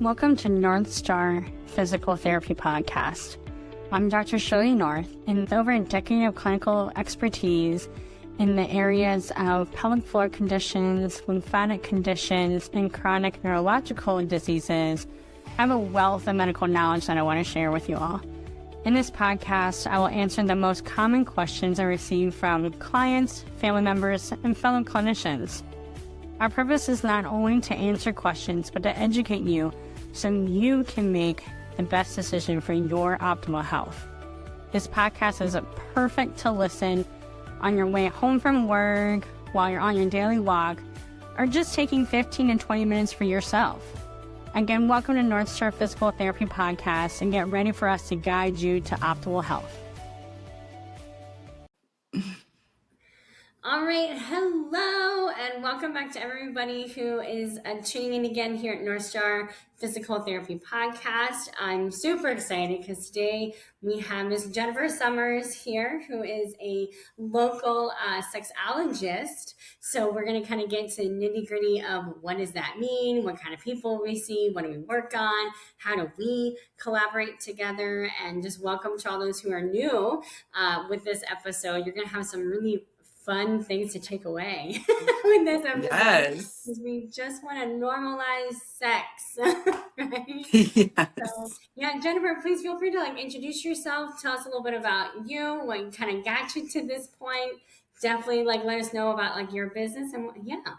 Welcome to North Star Physical Therapy Podcast. I'm Dr. Shirlea North, and with over a decade of clinical expertise in the areas of pelvic floor conditions, lymphatic conditions, and chronic neurological diseases, I have a wealth of medical knowledge that I want to share with you all. In this podcast, I will answer the most common questions I receive from clients, family members, and fellow clinicians. Our purpose is not only to answer questions, but to educate you so you can make the best decision for your optimal health. This podcast is perfect to listen on your way home from work, while you're on your daily walk, or just taking 15 to 20 minutes for yourself. Again, welcome to North Star Physical Therapy Podcast, and get ready for us to guide you to optimal health. All right, hello, and welcome back to everybody who is tuning in again here at North Star Physical Therapy Podcast. I'm super excited because today we have Ms. Jennifer Summers here, who is a local sexologist. So we're going to kind of get to the nitty gritty of what does that mean, what kind of people we see, what do we work on, how do we collaborate together, and just welcome to all those who are new with this episode. You're going to have some really fun things to take away with this episode. Yes. Because we just want to normalize sex, right? Yes. So, yeah, Jennifer, please feel free to introduce yourself. Tell us a little bit about you, what kind of got you to this point. Definitely let us know about your business and what you do.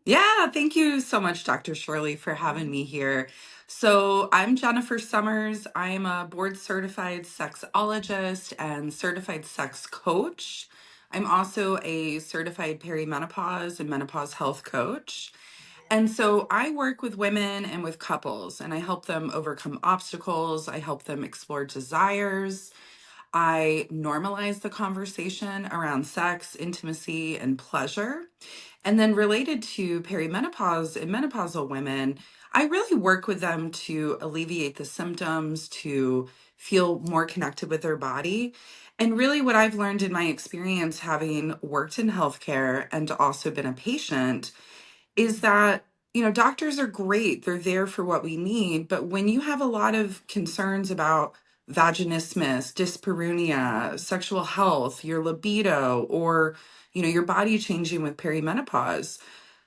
Yeah, thank you so much, Dr. Shirley, for having me here. So I'm Jennifer Summers. I am a board certified sexologist and certified sex coach. I'm also a certified perimenopause and menopause health coach. And so I work with women and with couples, and I help them overcome obstacles. I help them explore desires. I normalize the conversation around sex, intimacy, and pleasure. And then related to perimenopause and menopausal women, I really work with them to alleviate the symptoms, to feel more connected with their body. And really, what I've learned in my experience having worked in healthcare and also been a patient is that, doctors are great. They're there for what we need. But when you have a lot of concerns about vaginismus, dyspareunia, sexual health, your libido, or, your body changing with perimenopause,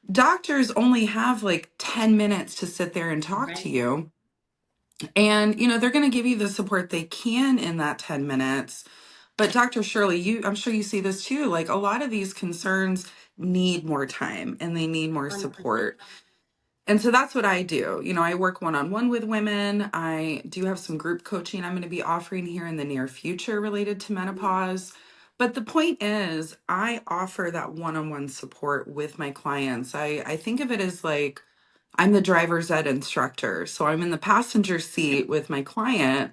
doctors only have 10 minutes to sit there and talk to you. And, they're going to give you the support they can in that 10 minutes. But Dr. Shirley, I'm sure you see this too. A lot of these concerns need more time and they need more support. And so that's what I do. I work one-on-one with women. I do have some group coaching I'm going to be offering here in the near future related to menopause. But the point is, I offer that one-on-one support with my clients. I think of it as I'm the driver's ed instructor. So I'm in the passenger seat with my client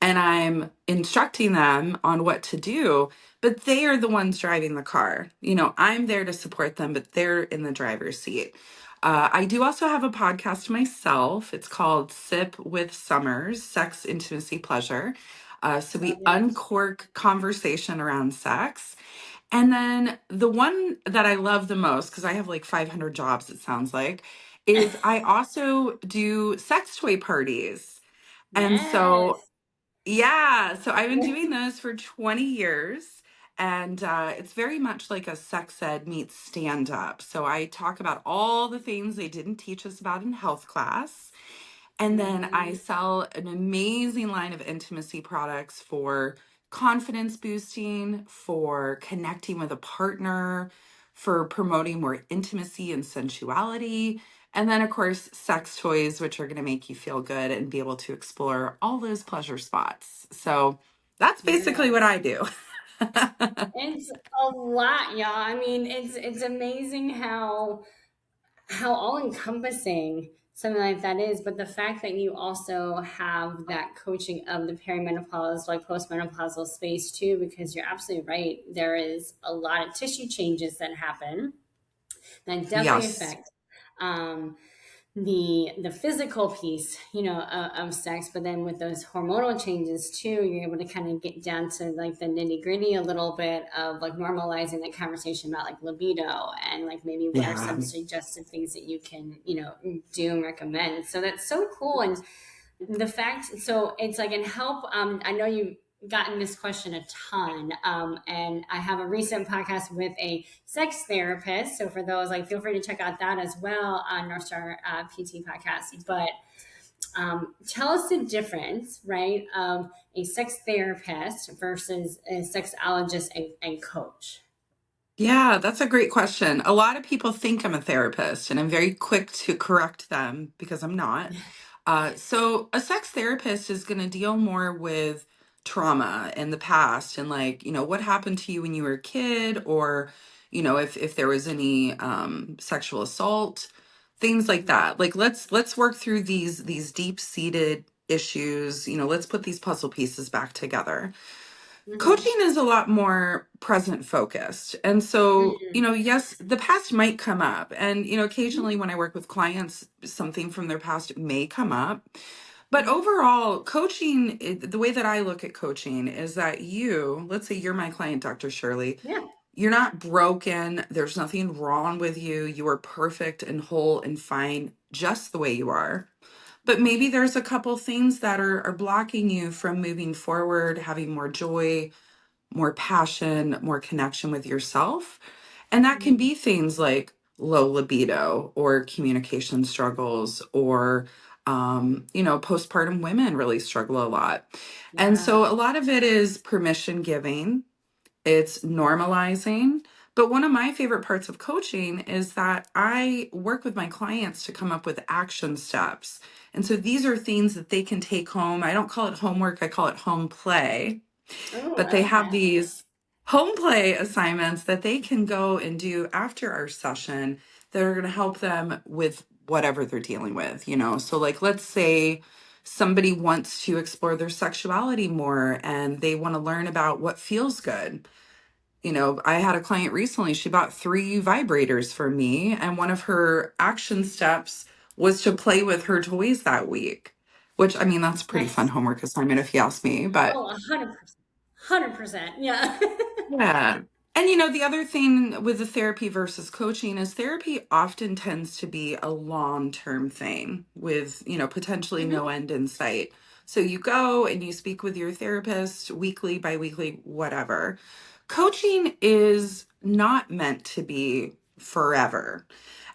and I'm instructing them on what to do, but they are the ones driving the car. I'm there to support them, but they're in the driver's seat. I do also have a podcast myself. It's called Sip with Summers, Sex, Intimacy, Pleasure. So we uncork conversation around sex. And then the one that I love the most, because I have 500 jobs, it sounds like, is I also do sex toy parties. And so I've been doing those for 20 years. And it's very much like a sex ed meets stand up. So I talk about all the things they didn't teach us about in health class. And then I sell an amazing line of intimacy products for confidence boosting, for connecting with a partner, for promoting more intimacy and sensuality. And then, of course, sex toys, which are going to make you feel good and be able to explore all those pleasure spots. So that's basically what I do. It's a lot, y'all. I mean, it's amazing how all-encompassing something like that is, but the fact that you also have that coaching of the perimenopause, postmenopausal space too, because you're absolutely right. There is a lot of tissue changes that happen that definitely affect the physical piece, of sex, but then with those hormonal changes too, you're able to kind of get down to like the nitty gritty a little bit of like normalizing the conversation about like libido and like maybe what are Yeah. some suggested things that you can, do and recommend. So that's so cool. And the fact, so it's like in help, I know you've gotten this question a ton, and I have a recent podcast with a sex therapist, so for those, like, feel free to check out that as well on North Star PT podcast. But tell us the difference, right, of a sex therapist versus a sexologist and coach. Yeah, that's a great question. A lot of people think I'm a therapist, and I'm very quick to correct them because I'm not. So, a sex therapist is going to deal more with trauma in the past and, like, what happened to you when you were a kid, or, if there was any sexual assault, things like that. Like, let's work through these deep-seated issues. Let's put these puzzle pieces back together. Mm-hmm. Coaching is a lot more present focused. And so, Mm-hmm. yes, the past might come up. And, Mm-hmm. occasionally when I work with clients, something from their past may come up. But Mm-hmm. overall, coaching, the way that I look at coaching is that let's say you're my client, Dr. Shirley, Yeah. you're not broken. There's nothing wrong with you. You are perfect and whole and fine just the way you are. But maybe there's a couple things that are blocking you from moving forward, having more joy, more passion, more connection with yourself. And that can Mm-hmm. be things like low libido or communication struggles or, postpartum women really struggle a lot. And Yeah. so a lot of it is permission giving, it's normalizing. But one of my favorite parts of coaching is that I work with my clients to come up with action steps. And so these are things that they can take home. I don't call it homework, I call it home play, Oh, but I they like have that. these home play assignments that they can go and do after our session that are going to help them with whatever they're dealing with. So, like, let's say somebody wants to explore their sexuality more and they want to learn about what feels good. I had a client recently, she bought 3 vibrators for me, and one of her action steps was to play with her toys that week, which, I mean, that's a pretty fun Nice. homework assignment if you ask me. But Oh, 100%. 100%. Yeah. yeah. And the other thing with the therapy versus coaching is therapy often tends to be a long-term thing with, potentially no Hmm. end in sight. So you go and you speak with your therapist weekly, biweekly, whatever. Coaching is not meant to be forever.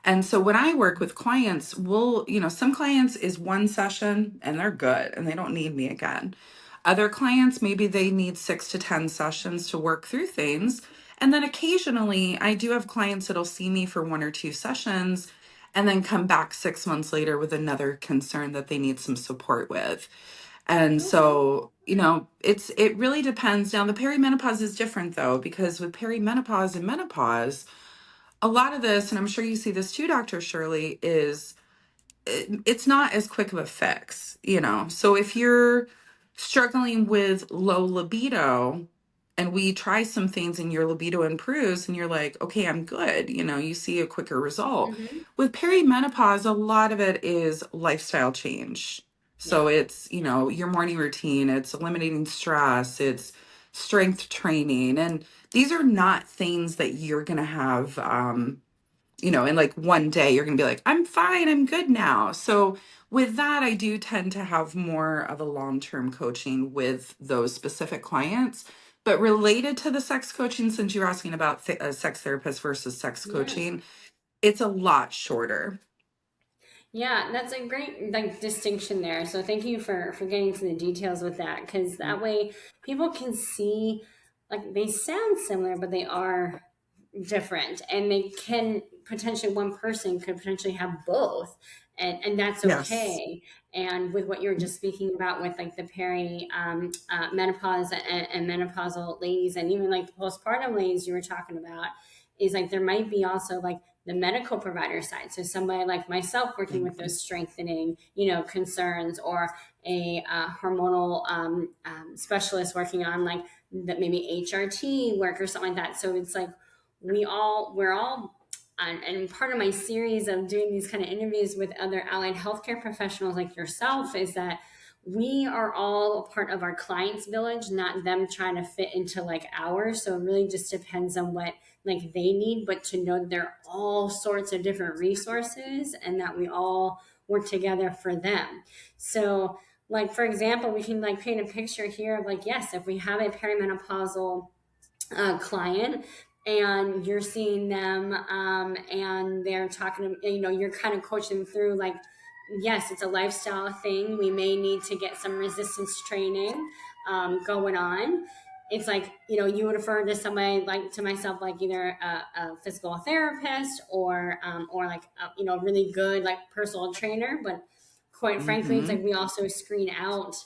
And so when I work with clients, some clients is one session and they're good and they don't need me again. Other clients, maybe they need 6 to 10 sessions to work through things. And then occasionally, I do have clients that'll see me for 1 or 2 sessions and then come back 6 months later with another concern that they need some support with. And Okay. so, it really depends. Now, the perimenopause is different though, because with perimenopause and menopause, a lot of this, and I'm sure you see this too, Dr. Shirley, is it's not as quick of a fix. So if you're struggling with low libido and we try some things and your libido improves and you're like, okay, I'm good, you see a quicker result. Hmm. With perimenopause, a lot of it is lifestyle change. Yeah. So it's, your morning routine, it's eliminating stress, it's strength training. And these are not things that you're going to have, in like one day, you're going to be like, I'm fine, I'm good now. So, with that, I do tend to have more of a long term coaching with those specific clients. But related to the sex coaching, since you're asking about a sex therapist versus sex Yeah. coaching, it's a lot shorter. Yeah, that's a great like distinction there. So thank you for getting to the details with that, because that way people can see, like, they sound similar, but they are different, and they can potentially, one person could potentially have both, and that's Yes. okay. And with what you were just speaking about with like the menopause and menopausal ladies, and even like the postpartum ladies you were talking about, is like there might be also like the medical provider side, so somebody like myself working with Mhm. those strengthening concerns, or a hormonal specialist working on like that, maybe HRT work or something like that. So it's like we're all and part of my series of doing these kind of interviews with other allied healthcare professionals like yourself is that we are all a part of our client's village, not them trying to fit into like ours. So it really just depends on what like they need, but to know that there are all sorts of different resources and that we all work together for them. So like, for example, we can like paint a picture here of like, yes, if we have a perimenopausal client and you're seeing them and they're talking to, you're kind of coaching them through like, yes, it's a lifestyle thing. We may need to get some resistance training going on. It's like, you would refer to somebody like to myself, like either a physical therapist or like, really good like personal trainer. But quite frankly, it's like we also screen out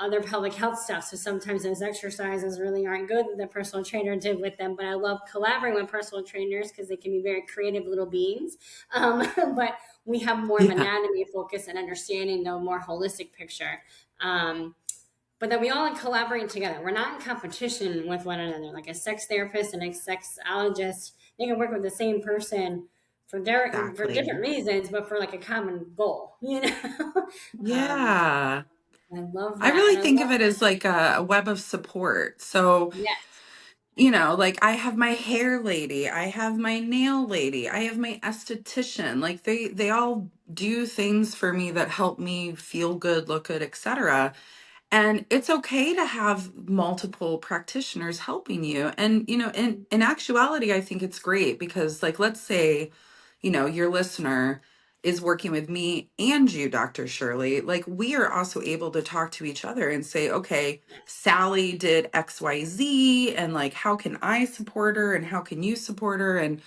other pelvic health stuff. So sometimes those exercises really aren't good that the personal trainer did with them, but I love collaborating with personal trainers because they can be very creative little beings. But we have more of anatomy focus and understanding the more holistic picture. But that we all like collaborate together. We're not in competition with one another. Like a sex therapist and a sexologist, they can work with the same person for different reasons, but for like a common goal, Yeah. I love I that. really And I think of love, it as like a web of support. So, yes, like I have my hair lady, I have my nail lady, I have my esthetician. Like they all do things for me that help me feel good, look good, etc. And it's okay to have multiple practitioners helping you. And, in actuality, I think it's great because, like, let's say, your listener is working with me and you, Dr. Shirley. Like, we are also able to talk to each other and say, okay, Sally did XYZ, and like, how can I support her and how can you support her? And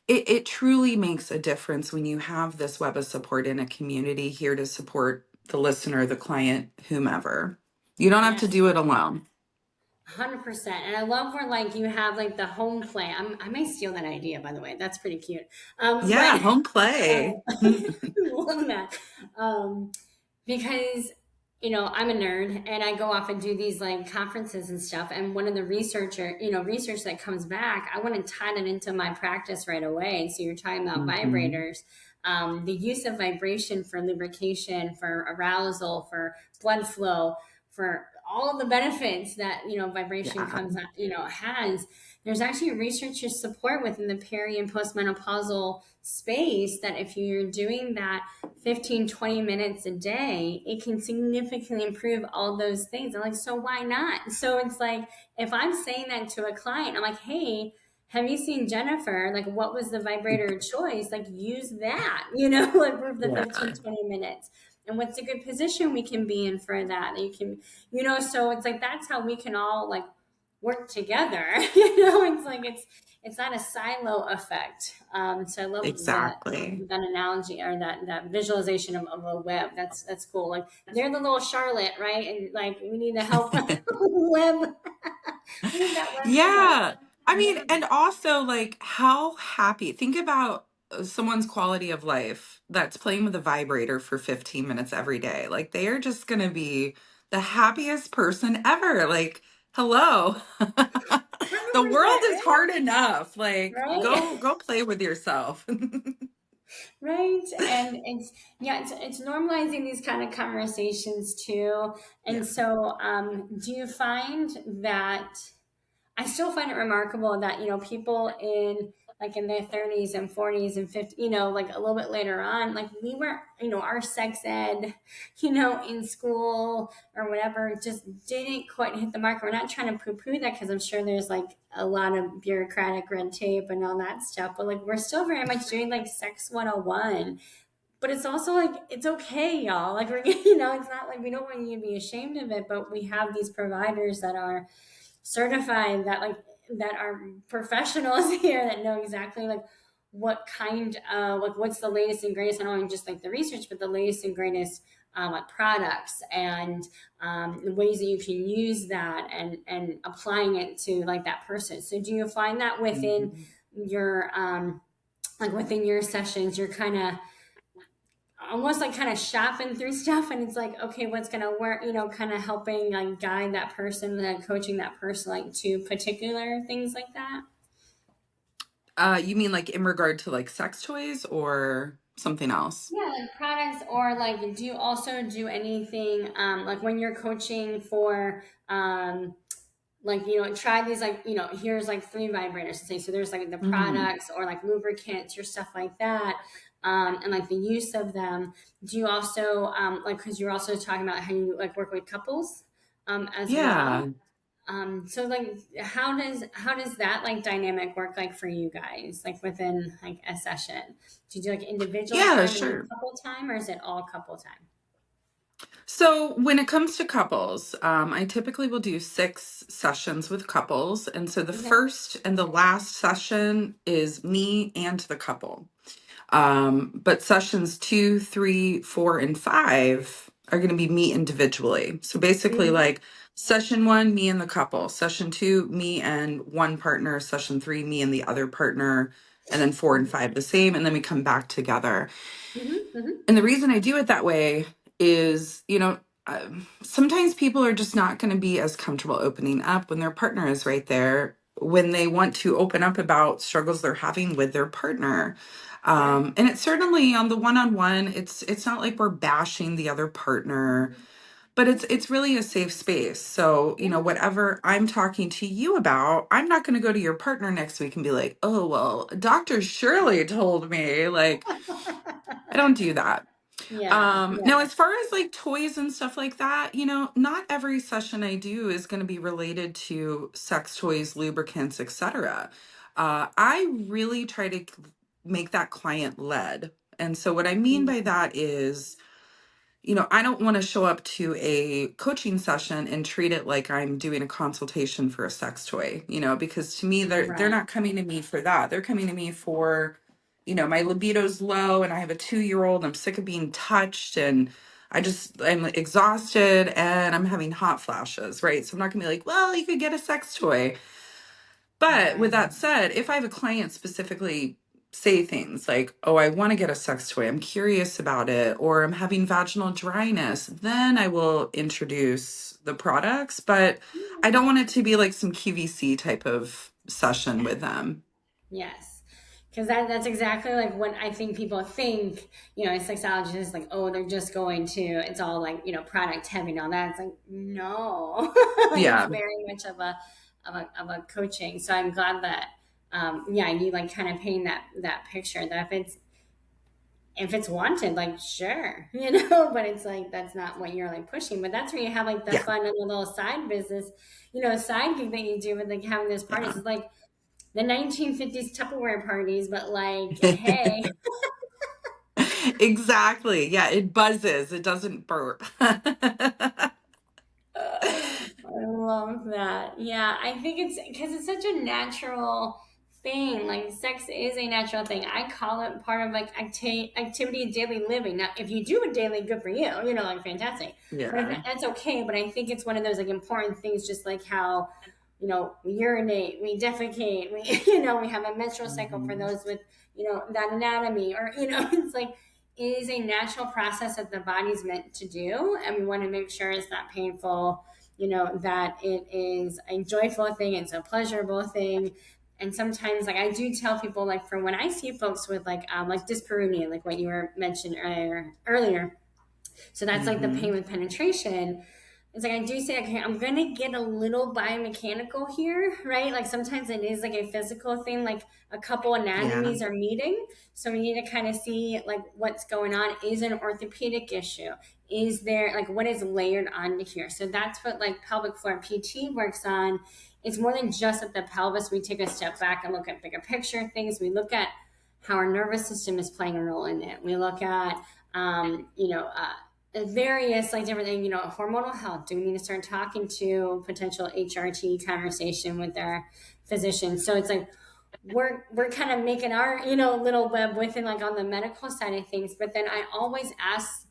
it truly makes a difference when you have this web of support in a community here to support the listener, the client, whomever. You don't have to yes, do it alone. 100%. And I love where like you have like the home play. I may steal that idea, by the way. That's pretty cute. Yeah, But home play. love that. Um, because I'm a nerd and I go off and do these like conferences and stuff. And one of the research that comes back, I want to tie that into my practice right away. So you're talking about Mhm. vibrators, the use of vibration for lubrication, for arousal, for blood flow, for all the benefits that vibration Yeah. comes has. There's actually research support within the peri and postmenopausal space that if you're doing that 15-20 minutes a day, it can significantly improve all those things. I'm like, so why not? So it's like, if I'm saying that to a client, I'm like, hey, have you seen Jennifer? Like, what was the vibrator choice? Like, use that, like for the Yeah. 15-20 minutes. And what's a good position we can be in for that? You can, so it's like, that's how we can all like work together. It's like, it's not a silo effect. So I love Exactly. that analogy or that visualization of a web. That's cool. Like they're the little Charlotte, right? And like we need to help web. We need that web to help. Yeah. I mean, Yeah. and also like how happy, think about someone's quality of life that's playing with a vibrator for 15 minutes every day. Like they are just going to be the happiest person ever. Like, hello. The world 100%, is hard enough. Like right? go play with yourself. Right. And it's normalizing these kind of conversations too. Yeah. And so do you find that I still find it remarkable that, people in their 30s and 40s and 50s, like a little bit later on, like we weren't, our sex ed, in school or whatever, just didn't quite hit the mark. We're not trying to poo poo that because I'm sure there's like a lot of bureaucratic red tape and all that stuff, but like we're still very much doing like sex 101. But it's also like, it's okay, y'all. Like we're, it's not like we don't want you to be ashamed of it, but we have these providers that are certified that are professionals here that know exactly like what kind of like what's the latest and greatest, not only just like the research, but the latest and greatest like products and the ways that you can use that and applying it to like that person. So do you find that within Mhm. your like within your sessions you're kind of almost like kind of shopping through stuff and it's like, okay, what's going to work, kind of helping like guide that person and coaching that person like to particular things like that. You mean like in regard to like sex toys or something else? Yeah, like products, or like, do you also do anything, like when you're coaching for, like, try these, like, here's like 3 vibrators to say, so there's like the Mhm. products or like lubricants or stuff like that, and like the use of them. Do you also, like, because you're also talking about how you like work with couples, as well. Yeah. So like, how does that like dynamic work like for you guys, like within like a session? Do you do like individual Yeah, time and then sure. couple time, or is it all couple time? So when it comes to couples, I typically will do 6 sessions with couples. And so the Okay. first and the last session is me and the couple. But sessions 2, 3, 4, and 5 are going to be me individually. So basically, Mm-hmm. like session 1, me and the couple, session 2, me and one partner, session 3, me and the other partner, and then 4 and 5 the same. And then we come back together. Mm-hmm. Mm-hmm. And the reason I do it that way is, sometimes people are just not going to be as comfortable opening up when their partner is right there, when they want to open up about struggles they're having with their partner. Yeah. And it's certainly on the one-on-one, it's not like we're bashing the other partner, but it's really a safe space. So, Yeah. whatever I'm talking to you about, I'm not going to go to your partner next week and be like, oh, well, Dr. Shirley told me. Like, I don't do that. Yeah. Now, Yeah. as far as like toys and stuff like that, not every session I do is going to be related to sex toys, lubricants, etc. I really try to make that client led. And so what I mean by Mm. that is, I don't want to show up to a coaching session and treat it like I'm doing a consultation for a sex toy, because to me they're Right. not coming to me for that. They're coming to me for, my libido's low and I have a 2-year old. I'm sick of being touched and I'm exhausted and I'm having hot flashes, right? So I'm not gonna be like, well, you could get a sex toy. But with Right. that said, if I have a client specifically say things like, oh, I want to get a sex toy, I'm curious about it, or I'm having vaginal dryness, then I will introduce the products. But I don't want it to be like some QVC type of session with them. Yes. Because that's exactly like what I think people think, a sexologist is like, oh, they're just going to, it's all like, product heavy and all that. It's like, no, like it's Yeah. very much of a coaching. So I'm glad that, yeah, you like kind of paint that picture that if it's wanted, like, sure, but it's like, that's not what you're like pushing, but that's where you have like the Yeah. fun and the little side business, side gig that you do with like having those parties. Yeah. It's like the 1950s Tupperware parties, but like, hey, Exactly. Yeah. It buzzes, it doesn't burp. I love that. Yeah, I think it's because it's such a natural thing. Like, sex is a natural thing. I call it part of like activity of daily living. Now, if you do it daily, good for you. Like, fantastic. But if Yeah. that's okay. But I think it's one of those like important things, just like how we urinate, we defecate, we we have a menstrual cycle for Mhm. those with that anatomy, or it's like, it is a natural process that the body's meant to do, and we want to make sure it's not painful, that it is a joyful thing, it's a pleasurable thing. And sometimes, like, I do tell people, like, for when I see folks with like dyspareunia, like what you were mentioned earlier, so that's like the pain Mhm. with penetration. It's like, I do say, okay, I'm gonna get a little biomechanical here, right? Like, sometimes it is like a physical thing, like a couple Yeah. anatomies are meeting. So we need to kind of see like what's going on. Is it an orthopedic issue? Is there like what is layered onto here? So that's what like pelvic floor PT works on. It's more than just at the pelvis. We take a step back and look at bigger picture things. We look at how our nervous system is playing a role in it. We look at various like different things, hormonal health. Do we need to start talking to potential HRT conversation with our physician? So it's like we're kind of making our little web within like on the medical side of things. But then I always ask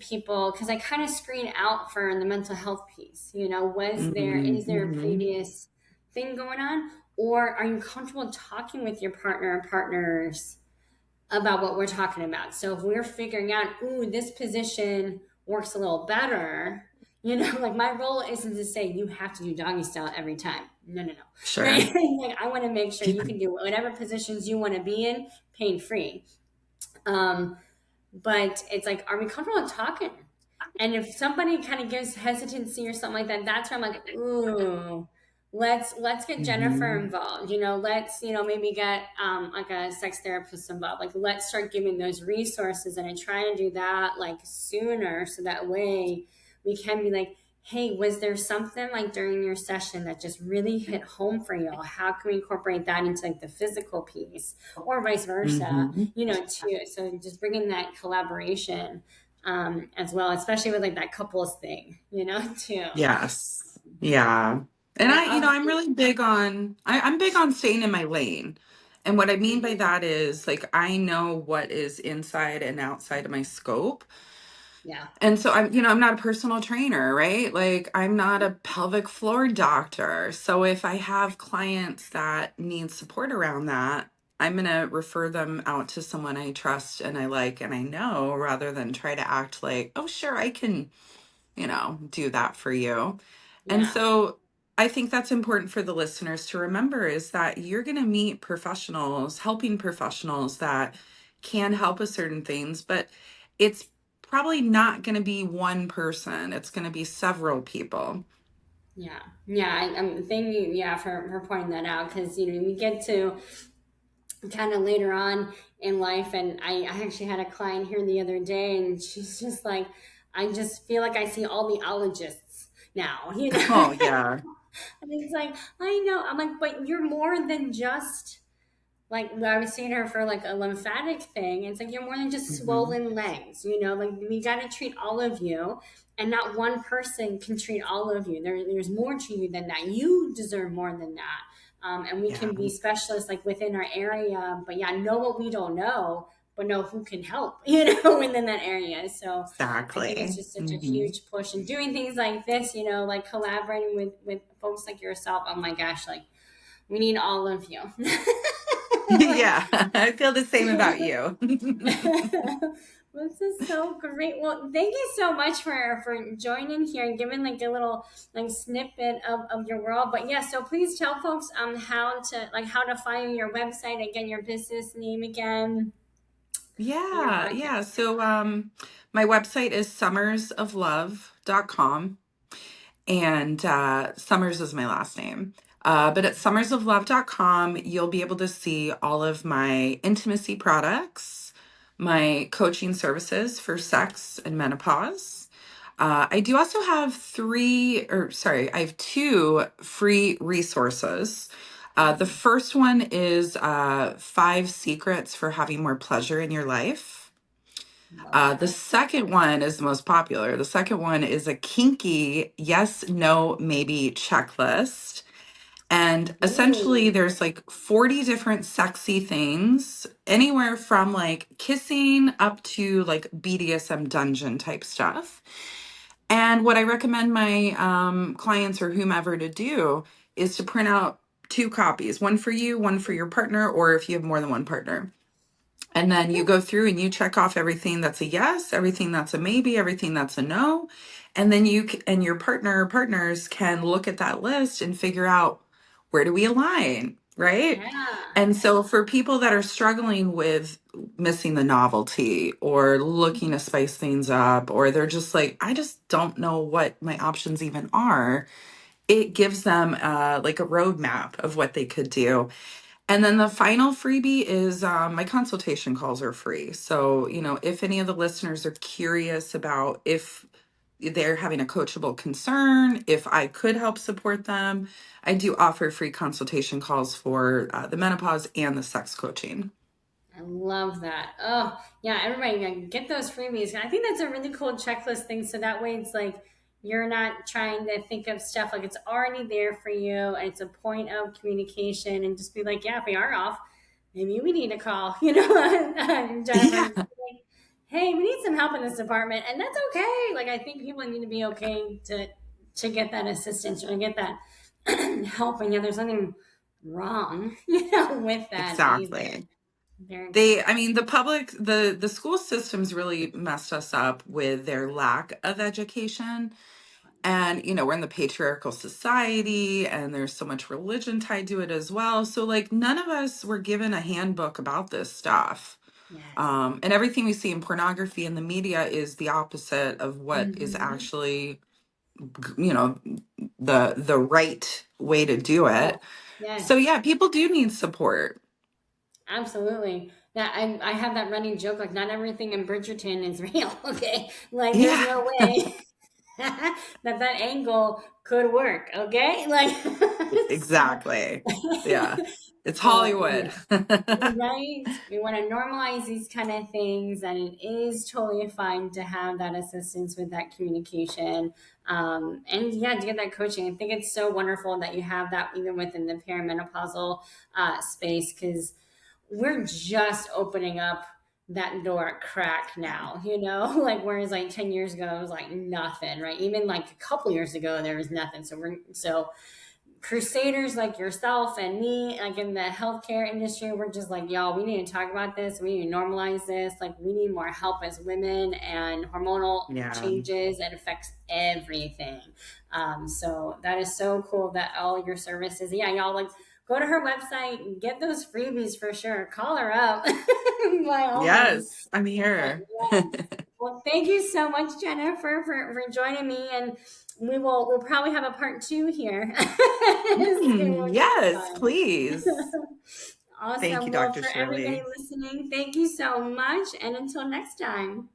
people, because I kind of screen out for the mental health piece. Is there a Mhm. previous thing going on, or are you comfortable talking with your partner or partners about what we're talking about? So if we're figuring out, ooh, this position works a little better, like, my role isn't to say you have to do doggy style every time. No. Sure. Like, I want to make sure you can do whatever positions you want to be in, pain free. Um, but it's like, are we comfortable talking? And if somebody kind of gives hesitancy or something like that, that's where I'm like, ooh, let's get Jennifer Mhm. involved. Let's maybe get like a sex therapist involved. Like, let's start giving those resources, and I try to do that like sooner, so that way we can be like, hey, was there something like during your session that just really hit home for you? How can we incorporate that into like the physical piece, or vice versa? Mhm. Too. So just bringing that collaboration as well, especially with like that couples thing, too. Yes. Yeah. And Yeah. I'm really big on, I'm big on staying in my lane. And what I mean by Mhm. that is like, I know what is inside and outside of my scope. Yeah. And so I'm not a personal trainer, right? Like I'm not a pelvic floor doctor. So if I have clients that need support around that, I'm going to refer them out to someone I trust and I like and I know rather than try to act like, oh, sure, I can, do that for you. And Yeah. so I think that's important for the listeners to remember is that you're going to meet professionals, helping professionals that can help with certain things, but it's probably not going to be one person. It's going to be several people. Yeah. Yeah. I'm thank you. Yeah. For pointing that out. Cause we get to kind of later on in life. And I actually had a client here the other day, and she's just like, I just feel like I see all the ologists now, Oh, yeah. And it's like, I know. I'm like, but you're more than just like, I was seeing her for like a lymphatic thing. It's like, you're more than just Hmm. swollen legs, like we got to treat all of you, and not one person can treat all of you. There's more to you than that. You deserve more than that. And we Yeah, can be specialists like within our area, but yeah, know what we don't know, but know who can help, within that area. So I think it's exactly. just such a Hmm. huge push, and doing things like this, like collaborating with folks like yourself. Oh my gosh, like we need all of you. Like, Yeah, I feel the same about you. this is so great. Well, thank you so much for joining here and giving like a little like snippet of your world. But yeah, so please tell folks how to find your website again, your business name again, and your Yeah, podcast. yeah. So my website is summersoflove.com. And Summers is my last name. But at summersoflove.com, you'll be able to see all of my intimacy products, my coaching services for sex and menopause. I do also have I have two free resources. The first one is 5 secrets for having more pleasure in your life. Love The that. second one is the most popular. The second one is a kinky yes, no, maybe checklist. And essentially, Ooh, there's like 40 different sexy things, anywhere from like kissing up to like BDSM dungeon type stuff. And what I recommend my clients or whomever to do is to print out 2 copies, one for you, one for your partner, or if you have more than one partner. And then you go through and you check off everything that's a yes, everything that's a maybe, everything that's a no. And then and your partner or partners can look at that list and figure out where do we align, right? yeah. And so for people that are struggling with missing the novelty or looking to spice things up, or they're just like, I just don't know what my options even are, it gives them like a roadmap of what they could do. And then the final freebie is my consultation calls are free. So, if any of the listeners are curious about if they're having a coachable concern, if I could help support them, I do offer free consultation calls for the menopause and the sex coaching. I love that. Oh, yeah, everybody get those freebies. I think that's a really cool checklist thing. So that way it's like you're not trying to think of stuff, like it's already there for you. And it's a point of communication, and just be like, yeah, if we are off, maybe we need a call, and Jennifer, Yeah, just be like, hey, we need some help in this department. And that's okay. Like, I think people need to be okay to get that assistance or to get that help. And yeah, there's nothing wrong, with that either. exactly. Very exciting. I mean, the school systems really messed us up with their lack of education. And, you know, we're in the patriarchal society and there's so much religion tied to it as well. So, like, none of us were given a handbook about this stuff. Yes. And everything we see in pornography and the media is the opposite of what is Mm-hmm. actually, you know, the right way to do Yes. it. So Yes. yeah, people do need support. Absolutely. That I have that running joke, like not everything in Bridgerton is real. Okay. Like there's Yeah, no way that angle could work. Okay. Like, so, exactly. Yeah, it's so Hollywood. right. We want to normalize these kind of things, and it is totally fine to have that assistance with that communication. And yeah, to get that coaching. I think it's so wonderful that you have that even within the perimenopausal space, because we're just opening up that door a crack now, like whereas like 10 years ago it was like nothing, right? Even like a couple years ago there was nothing. So crusaders like yourself and me, like in the healthcare industry, we're just like, y'all, we need to talk about this. We need to normalize this. Like, we need more help as women, and hormonal Yeah. changes, it affects everything. So that is so cool that all your services, yeah, y'all, like, go to her website, get those freebies for sure. Call her up by all means. Yes, I'm But here. yes. Well, thank you so much, Jennifer, for joining me, and we'll probably have a part 2 here. Which is Yes, fun. please. Thank you, Awesome. Well, Dr. for everybody Shirley. listening, thank you so much, and until next time.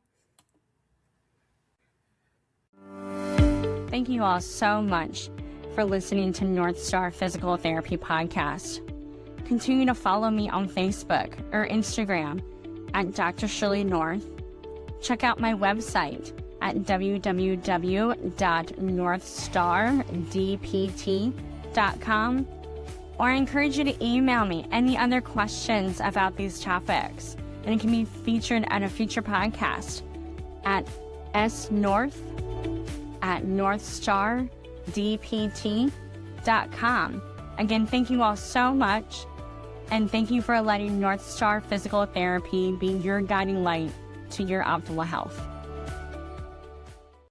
Thank you all so much for listening to North Star Physical Therapy Podcast. Continue to follow me on Facebook or Instagram at Dr. Shirlea North. Check out my website at www.northstardpt.com, or I encourage you to email me any other questions about these topics, and it can be featured at a future podcast at snorth@northstardpt.com. Again, thank you all so much, and thank you for letting North Star Physical Therapy be your guiding light to your optimal health.